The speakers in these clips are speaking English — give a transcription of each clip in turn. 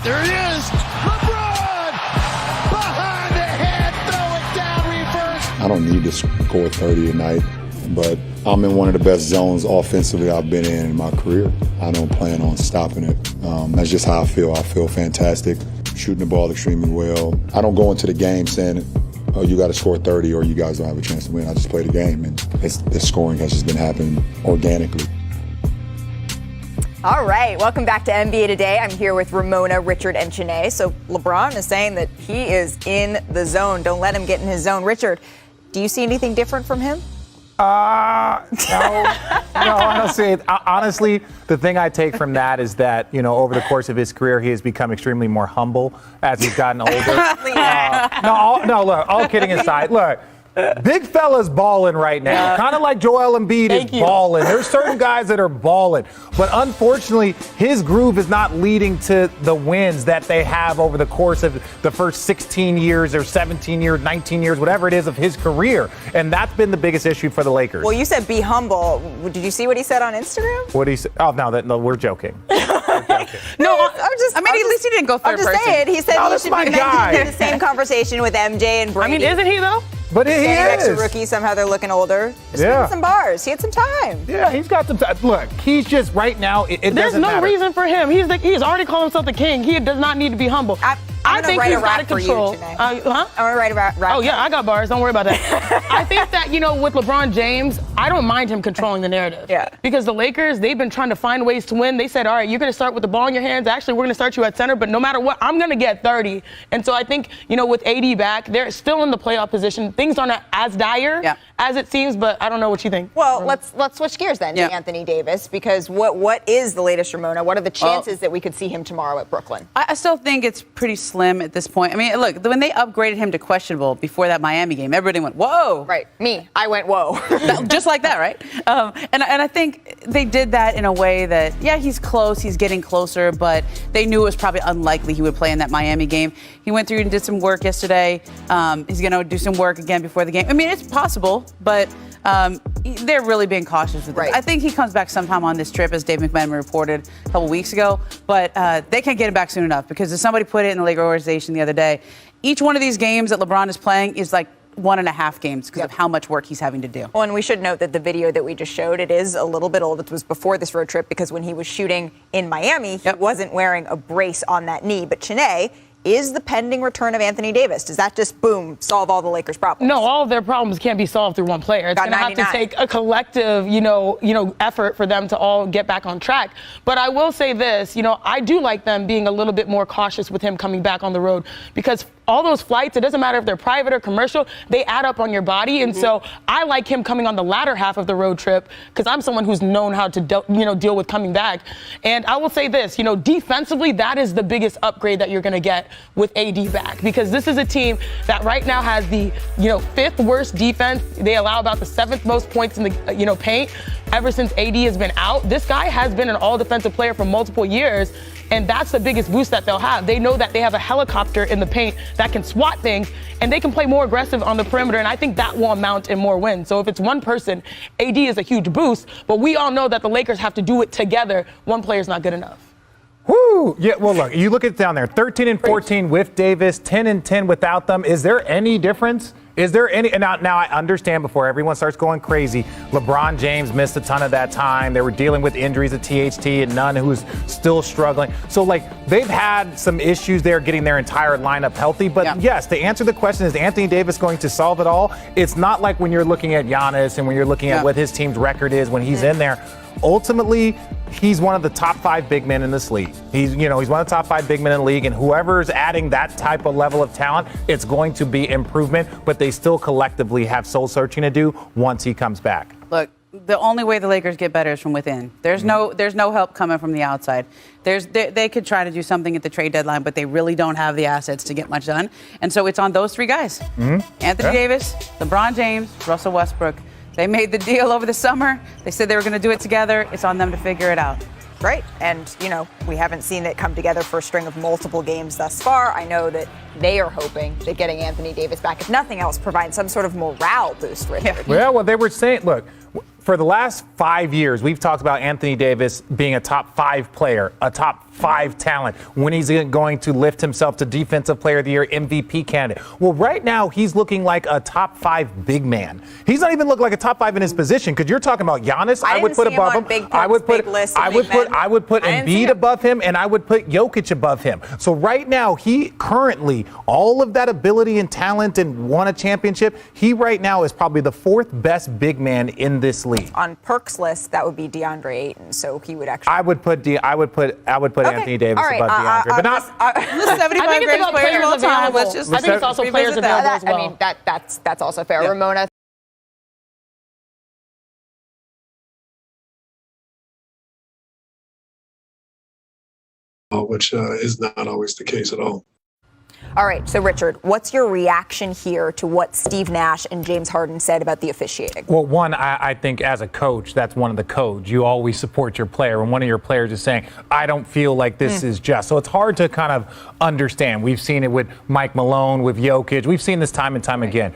There he is. LeBron! Behind the head, throw it down, reverse. I don't need to score 30 a night, but I'm in one of the best zones offensively I've been in my career. I don't plan on stopping it. That's just how I feel. I feel fantastic, shooting the ball extremely well. I don't go into the game saying, oh, you got to score 30 or you guys don't have a chance to win. I just play the game, and the scoring has just been happening organically. All right, welcome back to NBA Today. I'm here with Ramona, Richard, and Chene. So LeBron is saying that he is in the zone. Don't let him get in his zone. Richard, do you see anything different from him? No, honestly, the thing I take from that is that, over the course of his career, he has become extremely more humble as he's gotten older. Look, all kidding aside, look. Big fella's balling right now, kind of like Joel Imbeed is balling. There's certain guys that are balling, but unfortunately, his groove is not leading to the wins that they have over the course of the first 16 years or 17 years, 19 years, whatever it is of his career, and that's been the biggest issue for the Lakers. Well, you said be humble. Did you see what he said on Instagram? What he said? Oh, no, we're joking. No, at least he didn't go third person. I'm just saying, he said he should be guy. in the same conversation with MJ and Brady. Isn't he though? But he Next to is. rookie, somehow they're looking older. Just give him some bars. He had some time. Yeah, he's got some time. Look, he's just right now. It There's doesn't no matter. reason for him. He's already called himself the king. He does not need to be humble. I think he's out of control. I'm gonna write a rap. Oh yeah, I got bars. Don't worry about that. I think that with LeBron James, I don't mind him controlling the narrative. Yeah. Because the Lakers, they've been trying to find ways to win. They said, all right, you're gonna start with the ball in your hands. Actually, we're gonna start you at center, but no matter what, I'm gonna get 30. And so I think with AD back, they're still in the playoff position. Things aren't as dire as it seems, but I don't know what you think. Well, let's switch gears then to Anthony Davis, because what is the latest, Ramona? What are the chances that we could see him tomorrow at Brooklyn? I still think it's pretty slim at this point. I mean, look, when they upgraded him to questionable before that Miami game, everybody went, whoa. Right. I went, whoa. Just like that, right? And I think they did that in a way that, he's close, he's getting closer, but they knew it was probably unlikely he would play in that Miami game. He went through and did some work yesterday. He's going to do some work again before the game. I mean, it's possible, but they're really being cautious with it. I think he comes back sometime on this trip, as Dave McMenamin reported a couple weeks ago, but they can't get him back soon enough, because as somebody put it in the Laker organization the other day, each one of these games that LeBron is playing is like 1.5 games because of how much work he's having to do. Well, and we should note that the video that we just showed, it is a little bit old. It was before this road trip, because when he was shooting in Miami, he wasn't wearing a brace on that knee. But Chene, is the pending return of Anthony Davis, does that just, boom, solve all the Lakers' problems? No, all of their problems can't be solved through one player. It's going to have to take a collective, effort for them to all get back on track. But I will say this, I do like them being a little bit more cautious with him coming back on the road, because all those flights, it doesn't matter if they're private or commercial, they add up on your body. And so I like him coming on the latter half of the road trip, because I'm someone who's known how to deal with coming back. And I will say this, defensively, that is the biggest upgrade that you're going to get with AD back, because this is a team that right now has the 5th worst defense. They allow about the 7th most points in the paint ever since AD has been out. This guy has been an all-defensive player for multiple years, and that's the biggest boost that they'll have. They know that they have a helicopter in the paint that can swat things, and they can play more aggressive on the perimeter, and I think that will amount in more wins. So if it's one person, AD is a huge boost, but we all know that the Lakers have to do it together. One player's not good enough. Woo! Yeah, well, look, you look at it down there, 13-14 with Davis, 10-10 without them. Is there any difference? Is there any? Now I understand, before everyone starts going crazy, LeBron James missed a ton of that time. They were dealing with injuries at THT and Nunn, who's still struggling. So, they've had some issues there getting their entire lineup healthy. But yes, to answer the question, is Anthony Davis going to solve it all? It's not like when you're looking at Giannis and when you're looking at what his team's record is when he's in there. Ultimately, he's one of the top 5 big men in this league. He's one of the top 5 big men in the league, and whoever's adding that type of level of talent, it's going to be improvement, but they still collectively have soul searching to do once he comes back. Look, the only way the Lakers get better is from within. There's no help coming from the outside. They could try to do something at the trade deadline, but they really don't have the assets to get much done. And so it's on those 3 guys. Anthony Davis, LeBron James, Russell Westbrook. They made the deal over the summer. They said they were going to do it together. It's on them to figure it out. Right. And, we haven't seen it come together for a string of multiple games thus far. I know that they are hoping that getting Anthony Davis back, if nothing else, provides some sort of morale boost, Richard. Yeah, well, they were saying, look, For the last 5 years, we've talked about Anthony Davis being a top 5 player, a top 5 talent, when he's going to lift himself to Defensive Player of the Year, MVP candidate. Well, right now, he's looking like a top 5 big man. He's not even looking like a top 5 in his position, because you're talking about Giannis. I would put above him. I would put Imbeed above him, and I would put Jokic above him. So right now, he currently, all of that ability and talent and won a championship, he right now is probably the 4th best big man in this league. On Perk's list, that would be DeAndre Ayton, so he would actually. I would put Anthony Davis above DeAndre, but not. The 75 greatest players of all time. I think it's also players available as well. I mean, that's also fair. Yeah. Ramona. Which is not always the case at all. All right, so Richard, what's your reaction here to what Steve Nash and James Harden said about the officiating? Well, one, I think as a coach, that's one of the codes. You always support your player. When one of your players is saying, I don't feel like this is just. So it's hard to kind of understand. We've seen it with Mike Malone, with Jokic. We've seen this time and time again.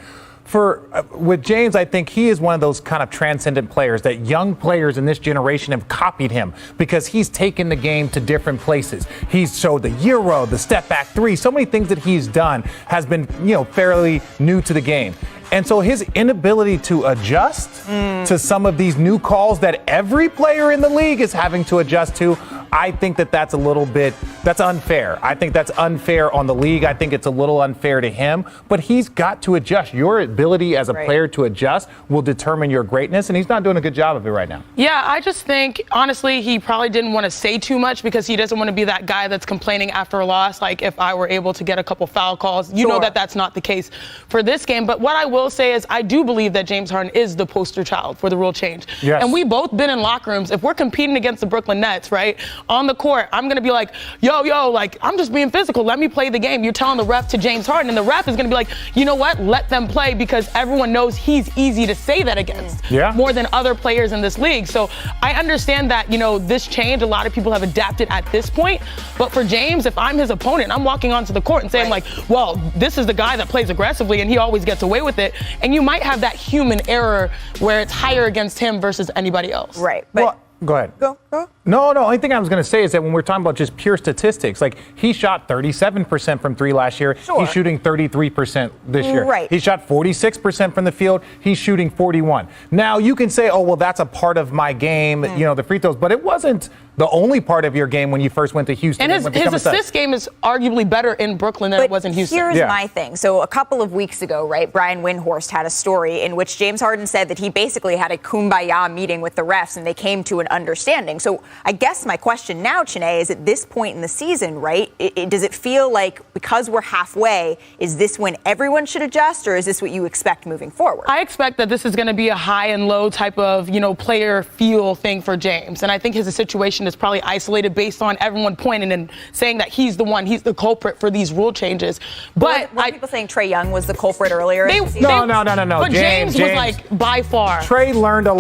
With James, I think he is one of those kind of transcendent players that young players in this generation have copied him, because he's taken the game to different places. He's showed the Euro, the step back 3, so many things that he's done has been, fairly new to the game. And so his inability to adjust to some of these new calls that every player in the league is having to adjust to, I think that's unfair. I think that's unfair on the league. I think it's a little unfair to him, but he's got to adjust. Your ability as a player to adjust will determine your greatness, and he's not doing a good job of it right now. Yeah, I just think, honestly, he probably didn't want to say too much, because he doesn't want to be that guy that's complaining after a loss. Like, if I were able to get a couple foul calls, you know that's not the case for this game. But what I will say is I do believe that James Harden is the poster child for the real change. Yes. And we both been in locker rooms. If we're competing against the Brooklyn Nets, right, on the court, I'm going to be like, yo, like, I'm just being physical. Let me play the game. You're telling the ref to James Harden, and the ref is going to be like, you know what? Let them play, because everyone knows he's easy to say that against more than other players in this league. So I understand that, this change, a lot of people have adapted at this point. But for James, if I'm his opponent, I'm walking onto the court and saying, like, well, this is the guy that plays aggressively and he always gets away with it. And you might have that human error where it's higher against him versus anybody else. Right. But well, go ahead. Go. No, only thing I was going to say is that when we're talking about just pure statistics, like, he shot 37% from 3 last year. Sure. He's shooting 33% this year. Right. He shot 46% from the field. He's shooting 41. Now, you can say, oh, well, that's a part of my game, the free throws, but it wasn't the only part of your game when you first went to Houston. And his assist game is arguably better in Brooklyn than it was in Houston. Here's my thing. So a couple of weeks ago, right, Brian Windhorst had a story in which James Harden said that he basically had a kumbaya meeting with the refs and they came to an understanding. So I guess my question now, Chiney, is at this point in the season, right, does it feel like because we're halfway, is this when everyone should adjust, or is this what you expect moving forward? I expect that this is going to be a high and low type of, player feel thing for James. And I think his situation is probably isolated based on everyone pointing and saying that he's the culprit for these rule changes. But were people saying Trae Young was the culprit earlier? No. But James was like by far. Trae learned a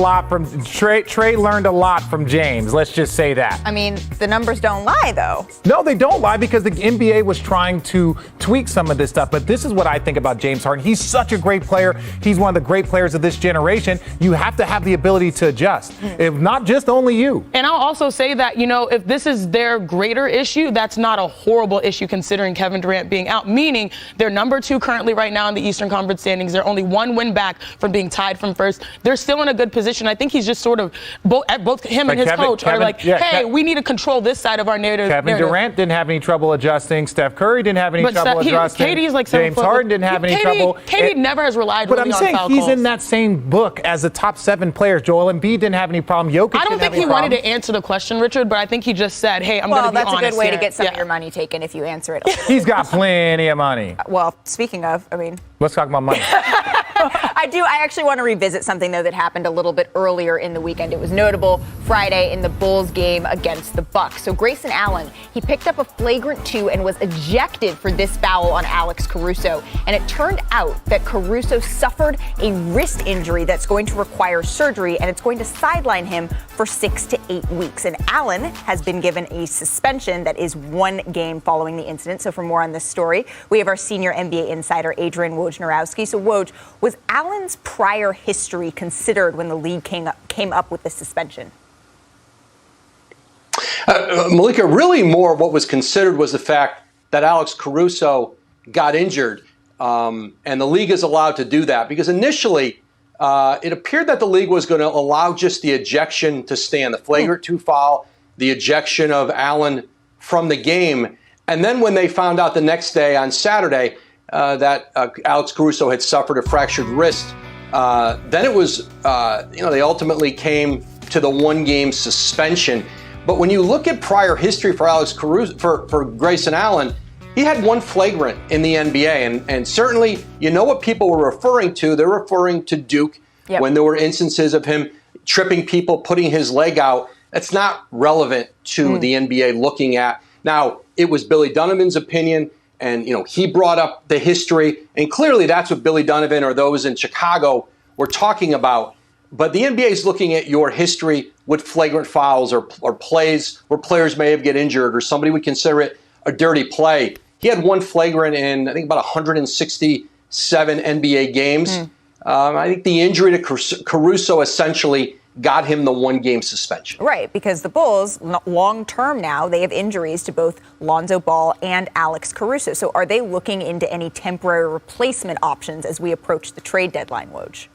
lot from James. Let's just say that. I mean, the numbers don't lie, though. No, they don't lie, because the NBA was trying to tweak some of this stuff. But this is what I think about James Harden. He's such a great player. He's one of the great players of this generation. You have to have the ability to adjust, if not just only you. And I'll also say that, if this is their greater issue, that's not a horrible issue considering Kevin Durant being out, meaning they're number 2 currently right now in the Eastern Conference standings. They're only 1 win back from being tied from first. They're still in a good position. I think he's just sort of both him and his coach are like, hey, we need to control this side of our narrative. Kevin Durant didn't have any trouble adjusting. Steph Curry didn't have any trouble adjusting. KD's like James Harden didn't have any trouble. KD never has relied really on foul calls. But I'm saying he's in that same book as the top 7 players. Joel Embiid didn't have any problem. Jokic I don't think he wanted to answer the question, Richard, but I think he just said, hey, I'm going to be honest. Well, that's a good way here. to get some of your money taken if you answer it. He's got plenty of money. Well, speaking of, let's talk about money. I actually want to revisit something, though, that happened a little bit earlier in the weekend. It was notable Friday in the Bulls game against the Bucks. So Grayson Allen, he picked up a flagrant 2 and was ejected for this foul on Alex Caruso. And it turned out that Caruso suffered a wrist injury that's going to require surgery, and it's going to sideline him for 6 to 8 weeks. And Allen has been given a suspension that is 1 game following the incident. So for more on this story, we have our senior NBA insider, Adrian Wojnarowski. So Woj, was Allen Allen's prior history considered when the league came up with the suspension? Malika, really more what was considered was the fact that Alex Caruso got injured, and the league is allowed to do that because initially it appeared that the league was going to allow just the ejection to stand, the flagrant 2 foul, the ejection of Allen from the game. And then when they found out the next day on Saturday that Alex Caruso had suffered a fractured wrist, then it was, they ultimately came to the 1-game suspension. But when you look at prior history for Alex Caruso, for Grayson Allen, he had 1 flagrant in the NBA. And certainly, you know what people were referring to. They're referring to Duke when there were instances of him tripping people, putting his leg out. That's not relevant to the NBA looking at. Now, it was Billy Donovan's opinion, and he brought up the history. And clearly that's what Billy Donovan or those in Chicago were talking about. But the NBA is looking at your history with flagrant fouls or plays where players may have get injured or somebody would consider it a dirty play. He had 1 flagrant in, I think, about 167 NBA games. I think the injury to Caruso essentially got him the 1-game suspension. Right, because the Bulls, long-term now, they have injuries to both Lonzo Ball and Alex Caruso. So are they looking into any temporary replacement options as we approach the trade deadline, Woj?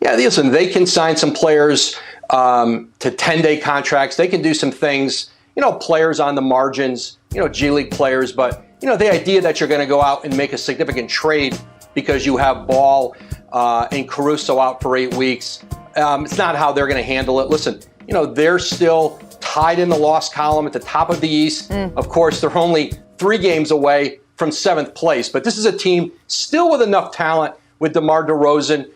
Yeah, listen, they can sign some players to 10-day contracts. They can do some things, players on the margins, G League players. But, the idea that you're going to go out and make a significant trade because you have Ball and Caruso out for 8 weeks, it's not how they're going to handle it. Listen, they're still tied in the loss column at the top of the East. Of course, they're only 3 games away from 7th place. But this is a team still with enough talent with DeMar DeRozan,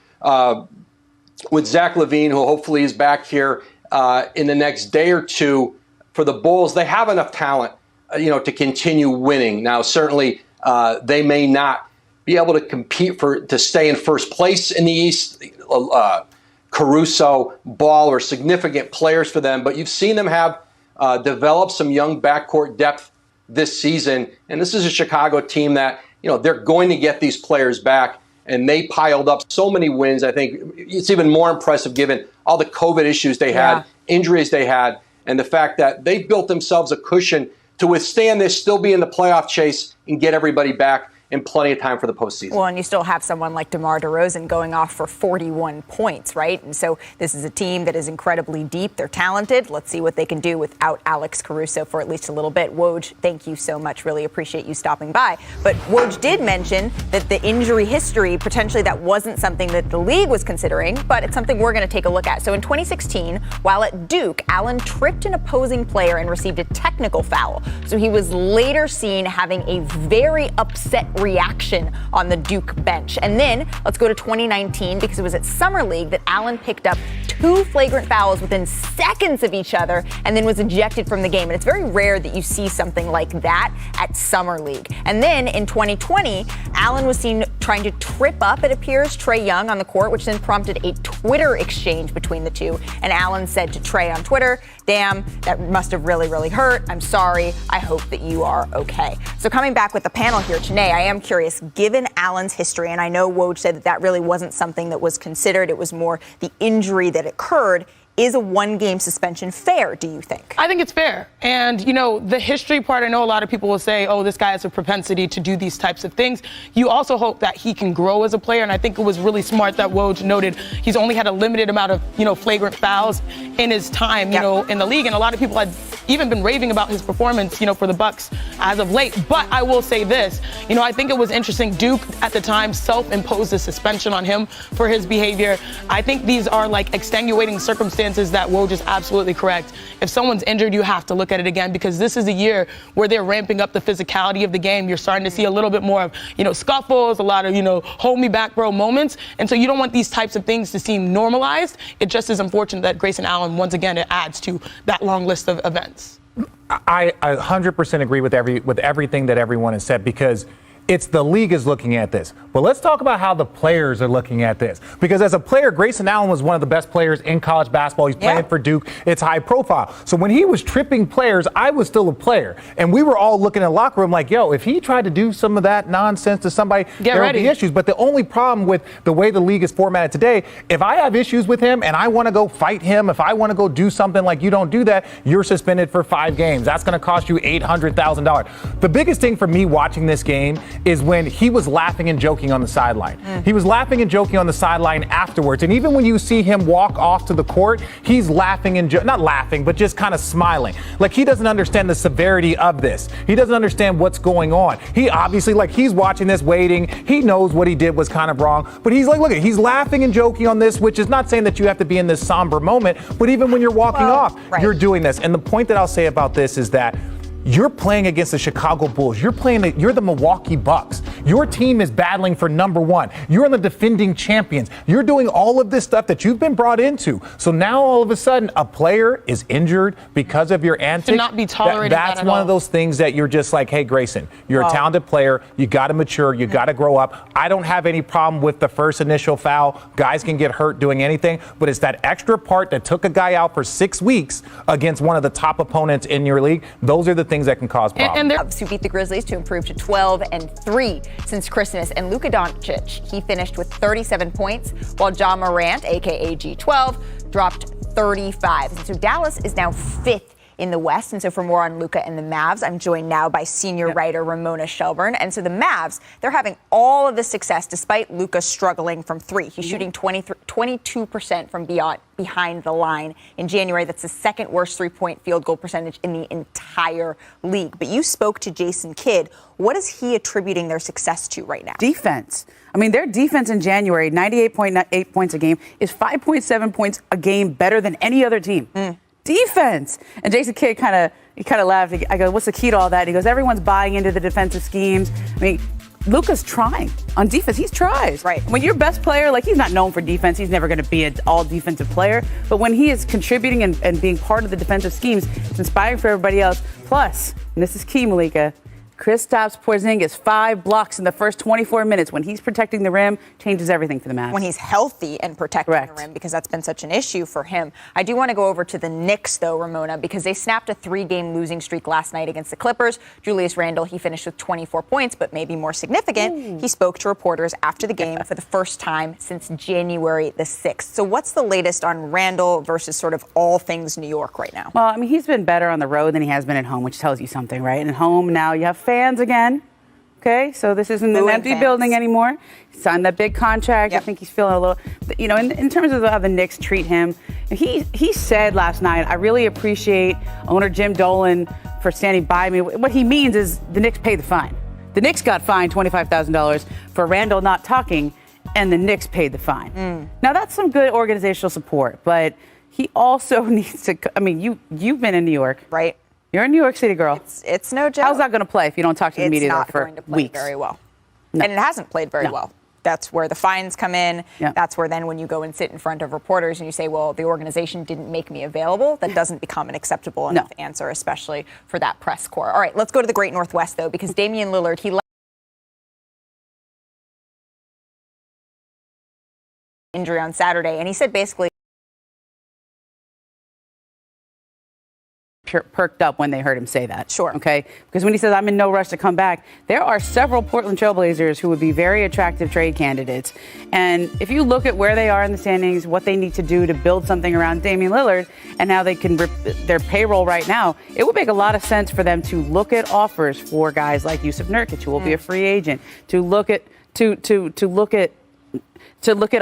with Zach LaVine, who hopefully is back here in the next day or two. For the Bulls, they have enough talent, to continue winning. Now, certainly, they may not be able to compete to stay in first place in the East. Caruso, Ball are significant players for them, but you've seen them have developed some young backcourt depth this season. And this is a Chicago team that, they're going to get these players back. And they piled up so many wins. I think it's even more impressive given all the COVID issues they had, injuries they had, and the fact that they built themselves a cushion to withstand this, still be in the playoff chase, and get everybody back in plenty of time for the postseason. Well, and you still have someone like DeMar DeRozan going off for 41 points, right? And so this is a team that is incredibly deep. They're talented. Let's see what they can do without Alex Caruso for at least a little bit. Woj, thank you so much. Really appreciate you stopping by. But Woj did mention that the injury history, potentially that wasn't something that the league was considering, but it's something we're going to take a look at. So in 2016, while at Duke, Allen tripped an opposing player and received a technical foul. So he was later seen having a very upset reaction on the Duke bench. And then let's go to 2019 because it was at Summer League that Allen picked up 2 flagrant fouls within seconds of each other and then was ejected from the game. And it's very rare that you see something like that at Summer League. And then in 2020, Allen was seen trying to trip up, it appears, Trae Young on the court, which then prompted a Twitter exchange between the two. And Allen said to Trae on Twitter, "Damn, that must have really, really hurt. I'm sorry. I hope that you are okay." So coming back with the panel here, Chiney, I am curious, given Allen's history, and I know Woj said that really wasn't something that was considered, it was more the injury that occurred. Is a 1-game suspension fair, do you think? I think it's fair. And, the history part, I know a lot of people will say, oh, this guy has a propensity to do these types of things. You also hope that he can grow as a player. And I think it was really smart that Woj noted he's only had a limited amount of, flagrant fouls in his time, in the league. And a lot of people had even been raving about his performance, for the Bucks as of late. But I will say this, I think it was interesting. Duke at the time self-imposed a suspension on him for his behavior. I think these are like extenuating circumstances that Woj is absolutely correct. If someone's injured, you have to look at it again because this is a year where they're ramping up the physicality of the game. You're starting to see a little bit more of, scuffles, a lot of, hold me back, bro moments. And so you don't want these types of things to seem normalized. It just is unfortunate that Grayson Allen, once again, it adds to that long list of events. I 100% agree with everything that everyone has said because It's the league is looking at this. But let's talk about how the players are looking at this. Because as a player, Grayson Allen was one of the best players in college basketball. He's playing for Duke. It's high profile. So when he was tripping players, I was still a player. And we were all looking in the locker room like, yo, if he tried to do some of that nonsense to somebody, there would be issues. But the only problem with the way the league is formatted today, if I have issues with him and I want to go fight him, if I want to go do something like you don't do that, you're suspended for 5 games. That's going to cost you $800,000. The biggest thing for me watching this game is when he was laughing and joking on the sideline. He was laughing and joking on the sideline afterwards. And even when you see him walk off to the court, he's laughing and not laughing, but just kind of smiling. Like he doesn't understand the severity of this. He doesn't understand what's going on. He obviously, like he's watching this, waiting. He knows what he did was kind of wrong, but he's like, look, he's laughing and joking on this, which is not saying that you have to be in this somber moment, but even when you're walking off, you're doing this. And the point that I'll say about this is that you're playing against the Chicago Bulls. You're the Milwaukee Bucks. Your team is battling for number 1. You're the defending champions. You're doing all of this stuff that you've been brought into. So now all of a sudden a player is injured because of your antics. To not be tolerated. That's one of those things that you're just like, hey, Grayson, you're a talented player. You got to mature. You got to grow up. I don't have any problem with the first initial foul. Guys can get hurt doing anything, but it's that extra part that took a guy out for 6 weeks against one of the top opponents in your league. Those are the things that can cause problems. And Cubs, who beat the Grizzlies to improve to 12-3 since Christmas. And Luka Doncic, he finished with 37 points, while Ja Morant, a.k.a. G12, dropped 35. And so Dallas is now 5th in the West. And so for more on Luka and the Mavs, I'm joined now by senior writer Ramona Shelburne. And so the Mavs, they're having all of the success despite Luka struggling from 3. He's shooting 22% from behind the line in January. That's the second worst 3-point field goal percentage in the entire league. But you spoke to Jason Kidd. What is he attributing their success to right now? Defense. I mean, their defense in January, 98.8 points a game, is 5.7 points a game better than any other team. Defense. And Jason Kidd kind of laughed. I go, what's the key to all that? He goes, everyone's buying into the defensive schemes. I mean, Luka's trying on defense. He tries. Right. When your best player, like he's not known for defense, he's never going to be an all defensive player. But when he is contributing and being part of the defensive schemes, it's inspiring for everybody else. Plus, and this is key, Malika, Kristaps Porzingis, 5 blocks in the first 24 minutes. When he's protecting the rim, changes everything for the Mavs. When he's healthy and protecting the rim, because that's been such an issue for him. I do want to go over to the Knicks, though, Ramona, because they snapped a 3-game losing streak last night against the Clippers. Julius Randle, he finished with 24 points, but maybe more significant, he spoke to reporters after the game for the first time since January the 6th. So what's the latest on Randle versus sort of all things New York right now? Well, I mean, he's been better on the road than he has been at home, which tells you something, right? And at home now you have fans again. Okay, so this isn't an empty building anymore. He signed that big contract. I think he's feeling a little, in terms of how the Knicks treat him. He said last night, I really appreciate owner Jim Dolan for standing by me. What he means is the Knicks paid the fine. The Knicks got fined $25,000 for Randle not talking, and the Knicks paid the fine. Now, that's some good organizational support, but he also needs to, I mean, you've been in New York. Right. You're a New York City girl. It's no joke. How's that going to play if you don't talk to the media for weeks? It's not going to play very well. No. And it hasn't played very well. That's where the fines come in. Yeah. That's where then when you go and sit in front of reporters and you say, well, the organization didn't make me available, that doesn't become an acceptable enough answer, especially for that press corps. All right, let's go to the Great Northwest, though, because Damian Lillard, he left injury on Saturday, and he said basically perked up when they heard him say that. Sure. Okay? Because when he says, I'm in no rush to come back, there are several Portland Trailblazers who would be very attractive trade candidates. And if you look at where they are in the standings, what they need to do to build something around Damian Lillard and how they can rip their payroll right now, it would make a lot of sense for them to look at offers for guys like Yusuf Nurkic, who will be a free agent, to look at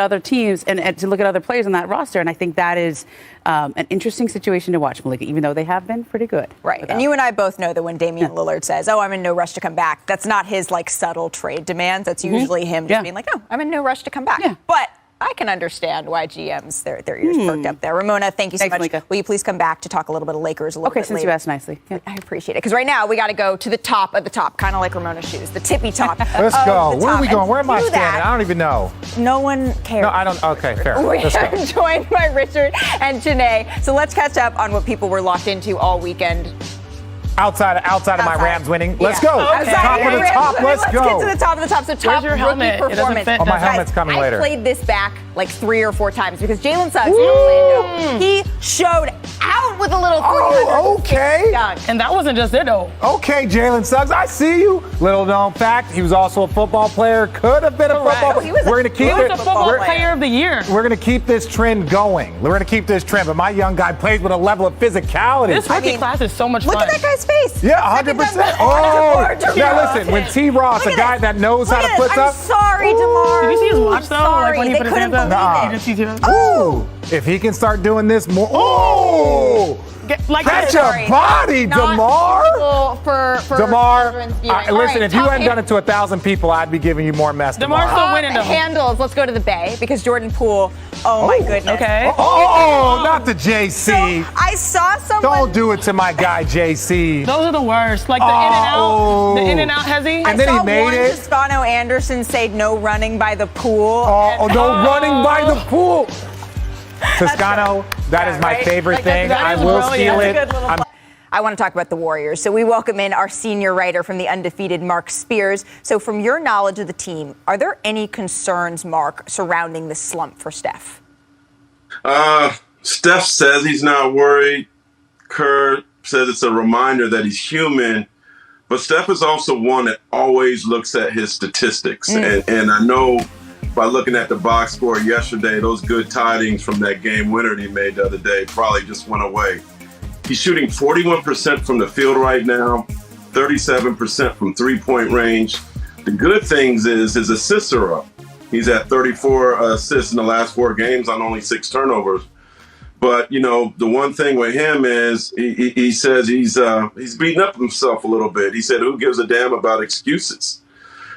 other teams and to look at other players on that roster. And I think that is an interesting situation to watch, Malika, even though they have been pretty good. Right. And you and I both know that when Damian Lillard says, oh, I'm in no rush to come back, that's not his subtle trade demands. That's usually him just being like, oh, I'm in no rush to come back. Yeah. But I can understand why GMs, their ears perked up there. Ramona, thank you so much. Malika. Will you please come back to talk a little bit of Lakers a little bit Okay, since later? you asked nicely. Yeah. I appreciate it. Because right now we got to go to the top of the top, kind of like Ramona's shoes, the tippy top. Let's go. Where are we going? And Where am I to standing? that, I don't even know. No one cares. No, I don't. Okay, fair. We Let's are go. joined by Richard and Janae. So let's catch up on what people were locked into all weekend. Outside of my Rams winning. Let's go. Okay. Top of the top. Let's go. Let's get to the top of the top. So top Where's your helmet? rookie It doesn't performance. fit. Oh, my helmet's coming later. I played this back like 3 or 4 times because Jalen Suggs in Orlando, he showed out with a little 360 Oh, okay. dunk. And that wasn't just it, though. Okay, Jalen Suggs, I see you. Little known fact, he was also a football player. Could have been a football player. We're He was the football player of the year. We're going to keep this trend going. We're going to keep this trend. But my young guy plays with a level of physicality. This rookie class is so much fun. Look at that guy's face. Yeah, 100%. Oh, now listen, when T. Ross, a guy that knows how to put I'm up. sorry, DeMar. Did you see his watch, though? Sorry, Like when he they put his couldn't hands up? believe You it. didn't see that? Ooh, if he can start doing this more. Oh! Like Catch Sorry. a body, Not DeMar. people for DeMar, children's viewing. listen, All right, if you top hadn't done it to 1,000 people, I'd be giving you more mess. DeMar's still winning, though. handles. Let's go to the Bay because Jordan Poole. Oh my goodness. Okay. Oh, not the JC. So I saw someone. Don't do it to my guy JC. Those are the worst. Like the in and out. Oh. The in and out hezzy. And then I he saw made one it. Toscano Anderson say no running by the pool. Oh, no running by the pool. Toscano, that is my right? favorite Like, thing. that I is will brilliant. steal That's a it. good little I'm- I want to talk about the Warriors. So we welcome in our senior writer from the undefeated, Mark Spears. So from your knowledge of the team, are there any concerns, Mark, surrounding the slump for Steph? Steph says he's not worried. Kerr says it's a reminder that he's human. But Steph is also one that always looks at his statistics. And I know by looking at the box score yesterday, those good tidings from that game winner he made the other day probably just went away. He's shooting 41% from the field right now, 37% from three-point range. The good things is his assists are up. He's at 34 assists in the last 4 games on only 6 turnovers. But, you know, the one thing with him is he says he's beating up himself a little bit. He said, who gives a damn about excuses?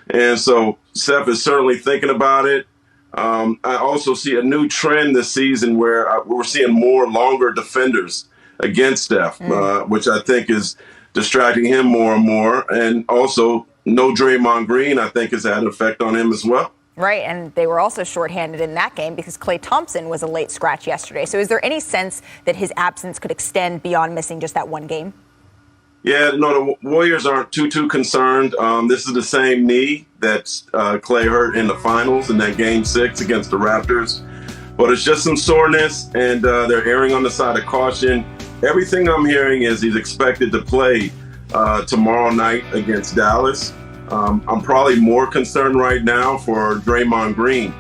And so Steph is certainly thinking about it. I also see a new trend this season where we're seeing more longer defenders against Steph, which I think is distracting him more and more. And also, no Draymond Green, I think, has had an effect on him as well. Right, and they were also shorthanded in that game because Klay Thompson was a late scratch yesterday. So is there any sense that his absence could extend beyond missing just that one game? Yeah, no, the Warriors aren't too concerned. This is the same knee that Klay hurt in the finals in that Game 6 against the Raptors. But it's just some soreness, and they're erring on the side of caution. Everything I'm hearing is he's expected to play tomorrow night against Dallas. I'm probably more concerned right now for Draymond Green.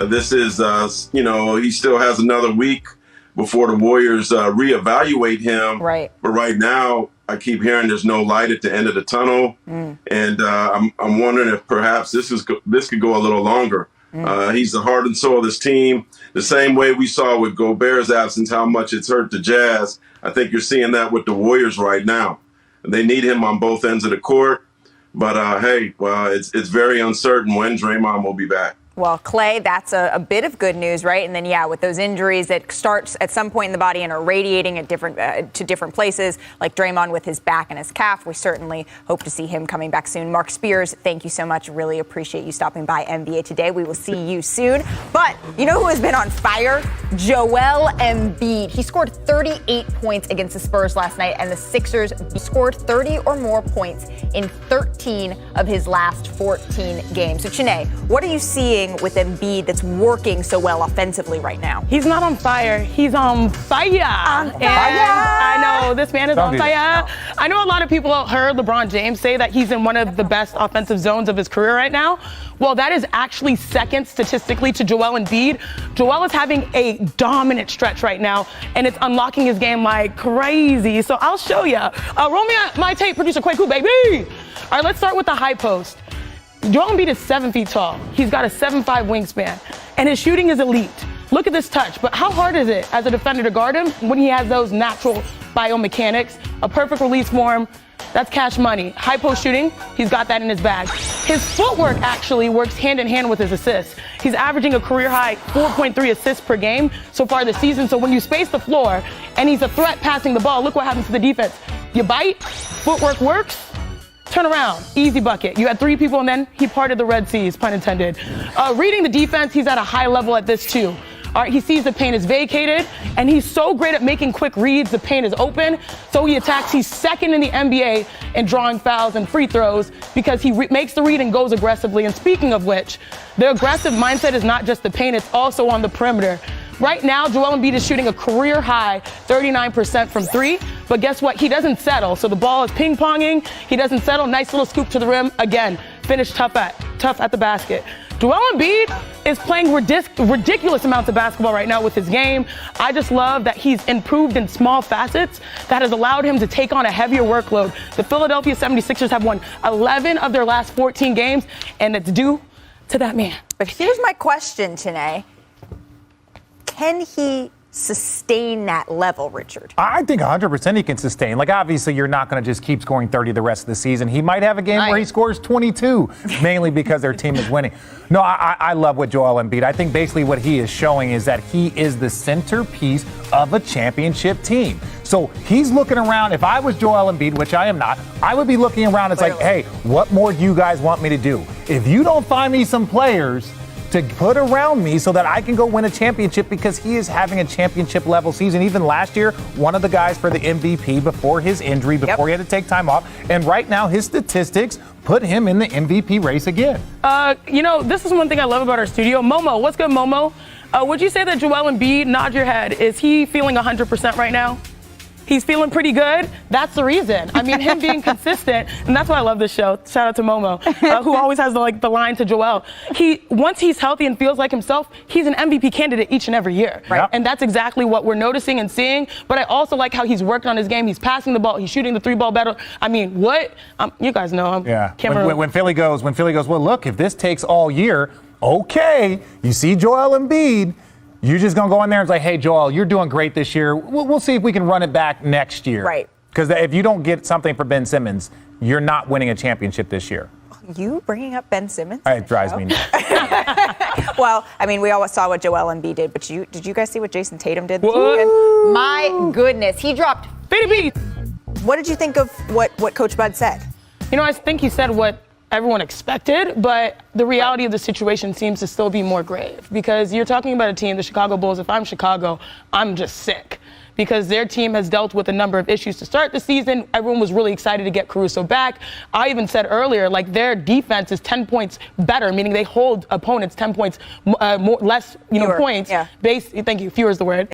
This is, he still has another week before the Warriors reevaluate him. Right. But right now, I keep hearing there's no light at the end of the tunnel, and I'm wondering if perhaps this could go a little longer. He's the heart and soul of this team. The same way we saw with Gobert's absence, how much it's hurt the Jazz. I think you're seeing that with the Warriors right now. They need him on both ends of the court. But, it's very uncertain when Draymond will be back. Well, Klay, that's a bit of good news, right? And then, with those injuries that starts at some point in the body and are radiating at to different places, like Draymond with his back and his calf, we certainly hope to see him coming back soon. Mark Spears, thank you so much. Really appreciate you stopping by NBA Today. We will see you soon. But you know who has been on fire? Joel Imbeed. He scored 38 points against the Spurs last night, and the Sixers scored 30 or more points in 13 of his last 14 games. So, Chiney, what are you seeing with Imbeed that's working so well offensively right now? He's not on fire. He's on fire. And I know this man is on fire. I know a lot of people heard LeBron James say that he's in one of the best offensive zones of his career right now. Well, that is actually second statistically to Joel Imbeed. Joel is having a dominant stretch right now, and it's unlocking his game like crazy. So I'll show you. Roll me my tape, producer Kwaku, baby. All right, let's start with the high post. Joel Imbeed is 7 feet tall. He's got a 7'5" wingspan, and his shooting is elite. Look at this touch, but how hard is it as a defender to guard him when he has those natural biomechanics, a perfect release form? That's cash money. High post shooting, he's got that in his bag. His footwork actually works hand in hand with his assists. He's averaging a career high 4.3 assists per game so far this season. So when you space the floor and he's a threat passing the ball, look what happens to the defense. You bite, footwork works, turn around, easy bucket. You had 3 people, and then he parted the Red Seas, pun intended. Reading the defense, he's at a high level at this too. All right, he sees the paint is vacated, and he's so great at making quick reads. The paint is open, so he attacks. He's second in the NBA in drawing fouls and free throws because he makes the read and goes aggressively. And speaking of which, the aggressive mindset is not just the paint, it's also on the perimeter. Right now, Joel Embiid is shooting a career-high 39% from three, but guess what? He doesn't settle. So the ball is ping-ponging. He doesn't settle. Nice little scoop to the rim. Again, finish tough at the basket. Joel Embiid is playing ridiculous amounts of basketball right now with his game. I just love that he's improved in small facets that has allowed him to take on a heavier workload. The Philadelphia 76ers have won 11 of their last 14 games, and it's due to that man. But here's my question, Chiney. Can he sustain that level, Richard? I think 100% he can sustain. Like, obviously, you're not going to just keep scoring 30 the rest of the season. He might have a game where he scores 22, mainly because their team is winning. No, I love what Joel Embiid. I think basically what he is showing is that he is the centerpiece of a championship team. So he's looking around. If I was Joel Embiid, which I am not, I would be looking around. It's like, hey, what more do you guys want me to do? If you don't find me some players to put around me so that I can go win a championship, because he is having a championship level season. Even last year, one of the guys for the MVP before his injury, before he had to take time off. And right now, his statistics put him in the MVP race again. This is one thing I love about our studio. Momo, what's good, Momo? Would you say that Joel Embiid, nod your head, is he feeling 100% right now? He's feeling pretty good. That's the reason. I mean, him being consistent, and that's why I love this show. Shout out to Momo, who always has the line to Joel. Once he's healthy and feels like himself, he's an MVP candidate each and every year. Right. And that's exactly what we're noticing and seeing. But I also like how he's working on his game. He's passing the ball. He's shooting the 3-ball better. I mean, what? You guys know. When Philly goes, well, look, if this takes all year, okay, you see Joel Embiid, you're just going to go in there and say, hey, Joel, you're doing great this year. We'll see if we can run it back next year. Right. Because if you don't get something for Ben Simmons, you're not winning a championship this year. You bringing up Ben Simmons? It drives me nuts. Well, I mean, we always saw what Joel Embiid did, but did you guys see what Jason Tatum did this weekend? My goodness, he dropped 50. What did you think of what Coach Bud said? I think he said what everyone expected, but the reality of the situation seems to still be more grave, because you're talking about a team, the Chicago Bulls. If I'm Chicago, I'm just sick, because their team has dealt with a number of issues to start the season. Everyone was really excited to get Caruso back. I even said earlier, like, their defense is 10 points better, meaning they hold opponents 10 points less, points. Yeah. Thank you. Fewer is the word.